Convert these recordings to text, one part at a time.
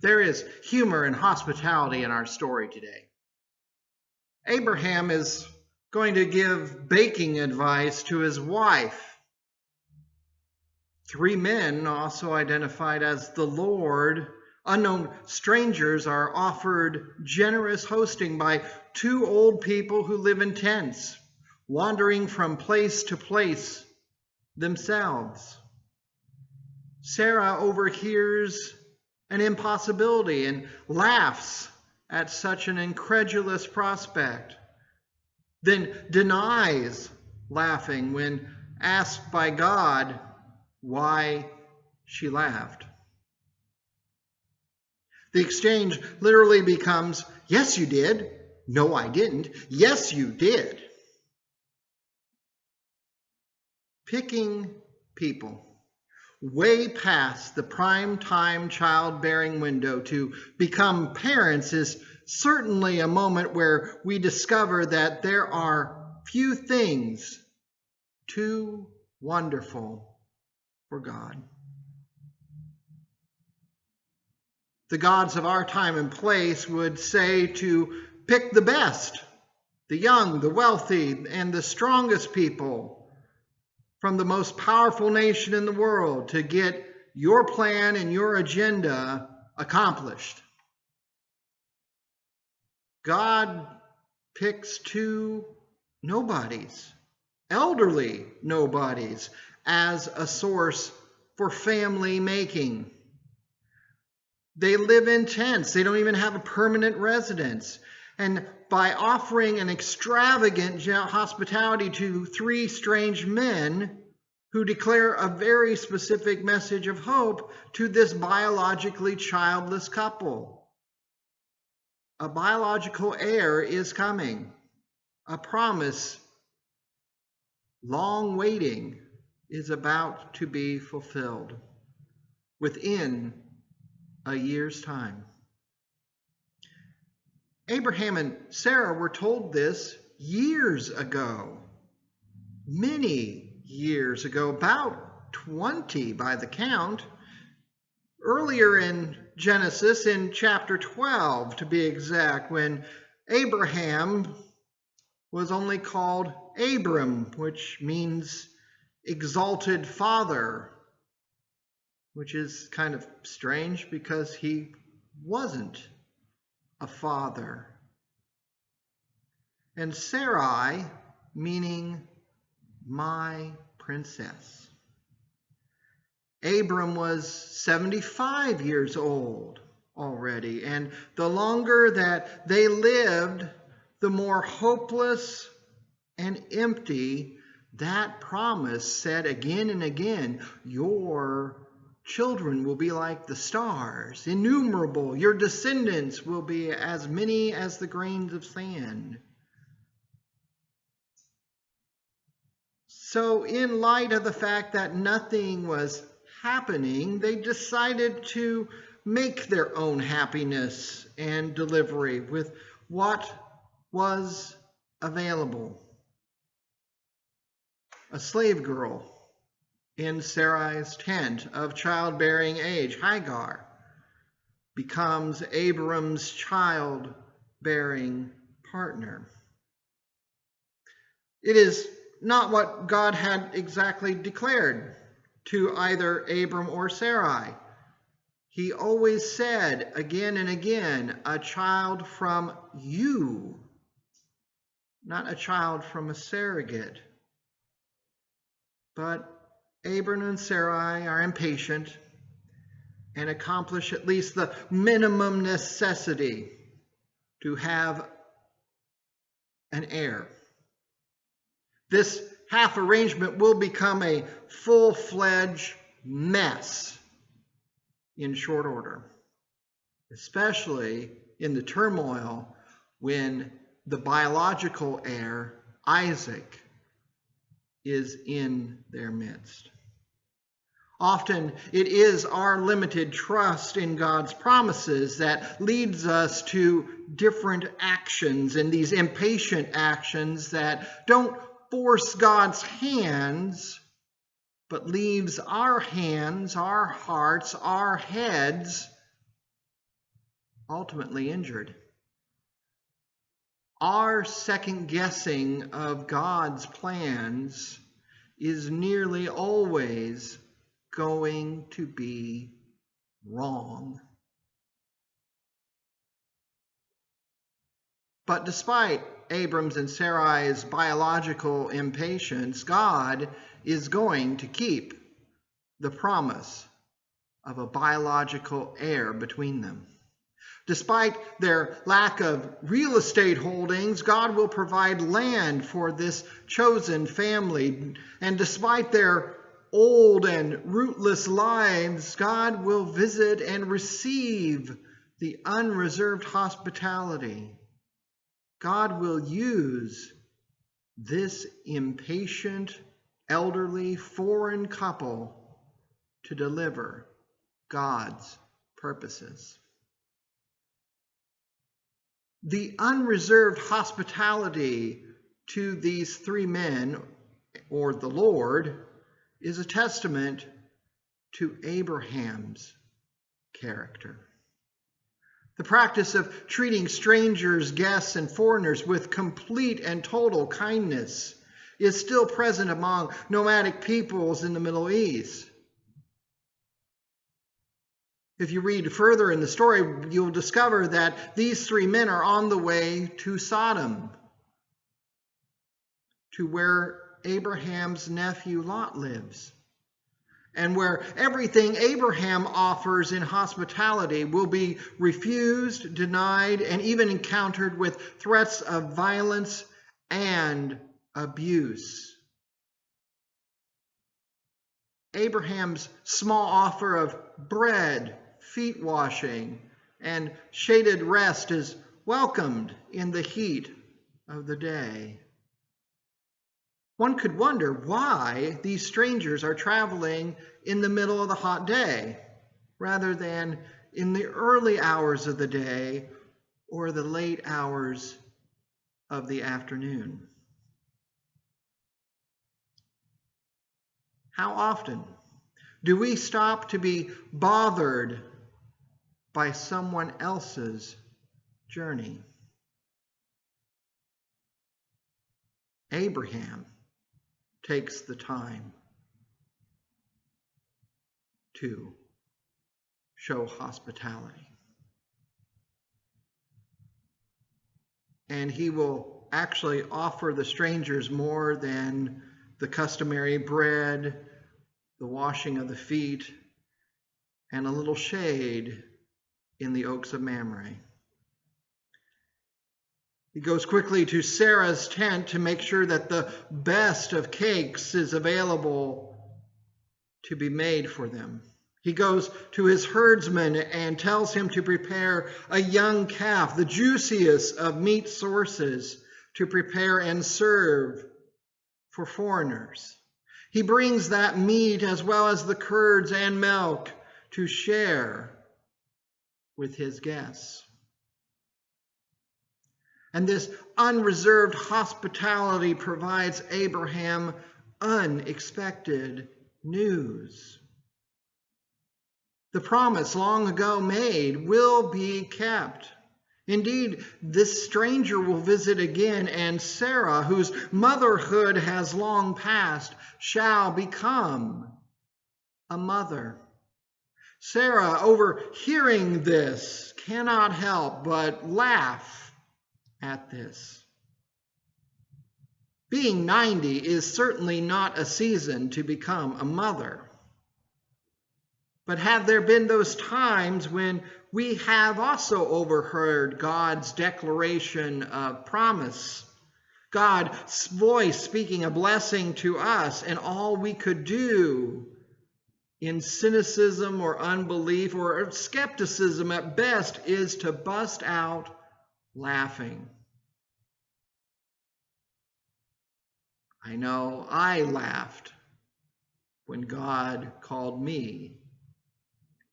There is humor and hospitality in our story today. Abraham is going to give baking advice to his wife. 3 men, also identified as the Lord, unknown strangers, are offered generous hosting by 2 old people who live in tents, wandering from place to place themselves. Sarah overhears an impossibility and laughs at such an incredulous prospect, then denies laughing when asked by God why she laughed. The exchange literally becomes, yes, you did. No, I didn't. Yes, you did. Picking people way past the prime time childbearing window to become parents is certainly a moment where we discover that there are few things too wonderful for God. The gods of our time and place would say to pick the best, the young, the wealthy, and the strongest people from the most powerful nation in the world to get your plan and your agenda accomplished. God picks 2 nobodies, elderly nobodies, as a source for family making. They live in tents. They don't even have a permanent residence. And by offering an extravagant hospitality to 3 strange men who declare a very specific message of hope to this biologically childless couple. A biological heir is coming. A promise long waiting is about to be fulfilled within a year's time. Abraham and Sarah were told this years ago, many years ago, about 20 by the count, earlier in Genesis, in chapter 12 to be exact, when Abraham was only called Abram, which means exalted father, which is kind of strange because he wasn't a father. And Sarai, meaning my princess. Abram was 75 years old already, and the longer that they lived, the more hopeless and empty that promise said again and again, your children will be like the stars, innumerable. Your descendants will be as many as the grains of sand. So in light of the fact that nothing was happening, they decided to make their own happiness and delivery with what was available. A slave girl in Sarai's tent of childbearing age, Hagar, becomes Abram's childbearing partner. It is not what God had exactly declared to either Abram or Sarai. He always said again and again, a child from you, not a child from a surrogate. But Abram and Sarai are impatient and accomplish at least the minimum necessity to have an heir. This half arrangement will become a full-fledged mess in short order, especially in the turmoil when the biological heir, Isaac, is in their midst. Often it is our limited trust in God's promises that leads us to different actions, and these impatient actions that don't force God's hands, but leaves our hands, our hearts, our heads ultimately injured. Our second guessing of God's plans is nearly always going to be wrong. But despite Abram's and Sarai's biological impatience, God is going to keep the promise of a biological heir between them. Despite their lack of real estate holdings, God will provide land for this chosen family. And despite their old and rootless lives, God will visit and receive the unreserved hospitality. God will use this impatient, elderly, foreign couple to deliver God's purposes. The unreserved hospitality to these three men, or the Lord, is a testament to Abraham's character. The practice of treating strangers, guests, and foreigners with complete and total kindness is still present among nomadic peoples in the Middle East. If you read further in the story, you'll discover that these three men are on the way to Sodom, to where Abraham's nephew Lot lives, and where everything Abraham offers in hospitality will be refused, denied, and even encountered with threats of violence and abuse. Abraham's small offer of bread, feet washing, and shaded rest is welcomed in the heat of the day. One could wonder why these strangers are traveling in the middle of the hot day rather than in the early hours of the day or the late hours of the afternoon. How often do we stop to be bothered by someone else's journey? Abraham takes the time to show hospitality. And he will actually offer the strangers more than the customary bread, the washing of the feet, and a little shade in the oaks of Mamre. He goes quickly to Sarah's tent to make sure that the best of cakes is available to be made for them. He goes to his herdsman and tells him to prepare a young calf, the juiciest of meat sources, to prepare and serve for foreigners. He brings that meat as well as the curds and milk to share with his guests. And this unreserved hospitality provides Abraham unexpected news. The promise long ago made will be kept. Indeed, this stranger will visit again, and Sarah, whose motherhood has long passed, shall become a mother. Sarah, overhearing this, cannot help but laugh at this. Being 90 is certainly not a season to become a mother. But have there been those times when we have also overheard God's declaration of promise, God's voice speaking a blessing to us, and all we could do in cynicism or unbelief or skepticism at best is to bust out laughing? I know I laughed when God called me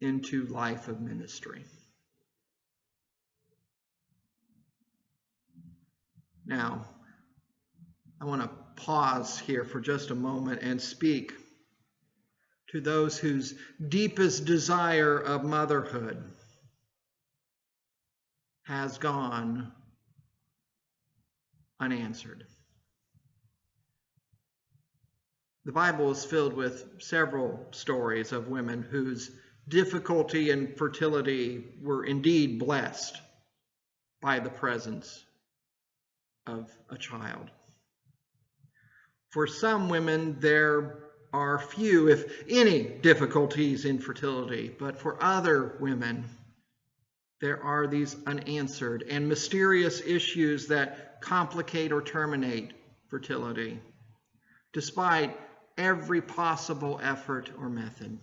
into life of ministry. Now, I want to pause here for just a moment and speak to those whose deepest desire of motherhood has gone unanswered. The Bible is filled with several stories of women whose difficulty and fertility were indeed blessed by the presence of a child. For some women, there are few, if any, difficulties in fertility, but for other women, there are these unanswered and mysterious issues that complicate or terminate fertility, despite every possible effort or method.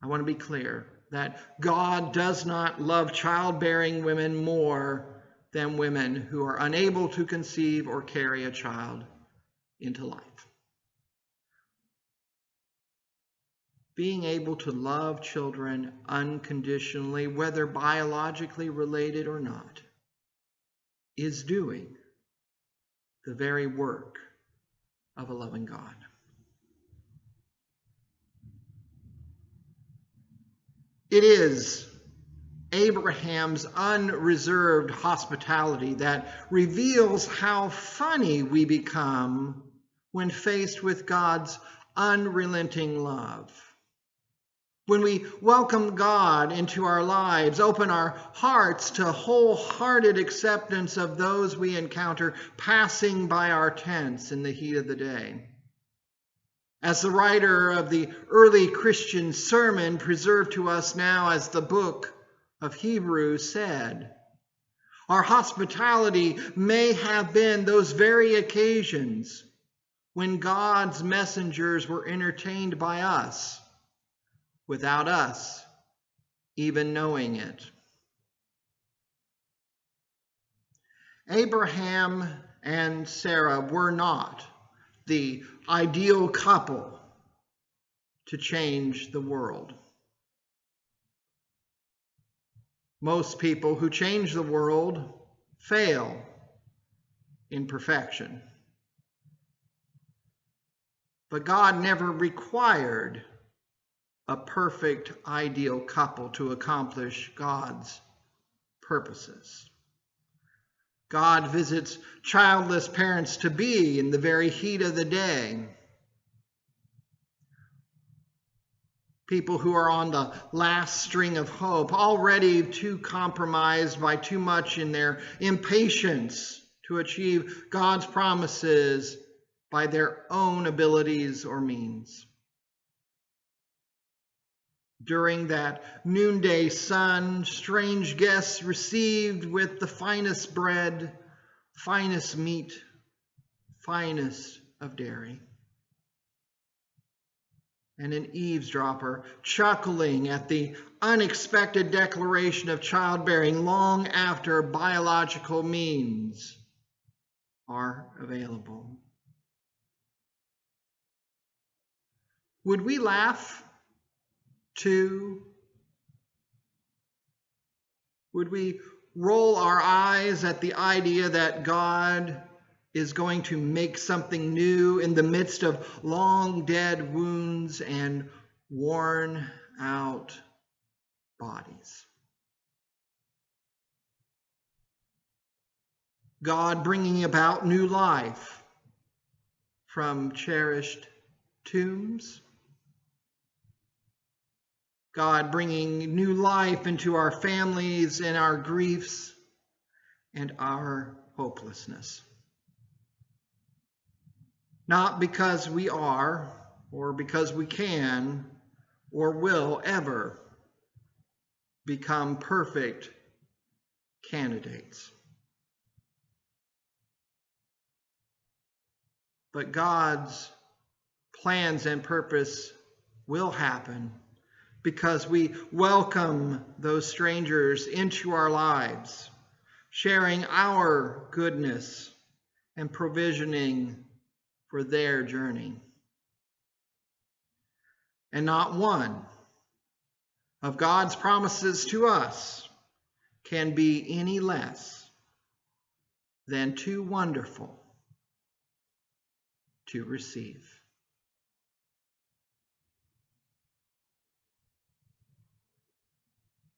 I want to be clear that God does not love childbearing women more than women who are unable to conceive or carry a child into life. Being able to love children unconditionally, whether biologically related or not, is doing the very work of a loving God. It is Abraham's unreserved hospitality that reveals how funny we become when faced with God's unrelenting love. When we welcome God into our lives, open our hearts to wholehearted acceptance of those we encounter passing by our tents in the heat of the day. As the writer of the early Christian sermon, preserved to us now as the book of Hebrews, said, our hospitality may have been those very occasions when God's messengers were entertained by us, without us even knowing it. Abraham and Sarah were not the ideal couple to change the world. Most people who change the world fail in perfection. But God never required a perfect, ideal couple to accomplish God's purposes. God visits childless parents-to-be in the very heat of the day. People who are on the last string of hope, already too compromised by too much in their impatience to achieve God's promises by their own abilities or means. During that noonday sun, strange guests received with the finest bread, finest meat, finest of dairy. And an eavesdropper chuckling at the unexpected declaration of childbearing long after biological means are available. Would we laugh too? Would we roll our eyes at the idea that God is going to make something new in the midst of long dead wounds and worn out bodies? God bringing about new life from cherished tombs? God bringing new life into our families and our griefs and our hopelessness. Not because we are, or because we can, or will ever become perfect candidates. But God's plans and purpose will happen because we welcome those strangers into our lives, sharing our goodness and provisioning for their journey. And not one of God's promises to us can be any less than too wonderful to receive.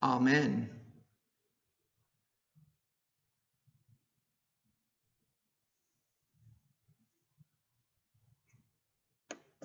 Amen.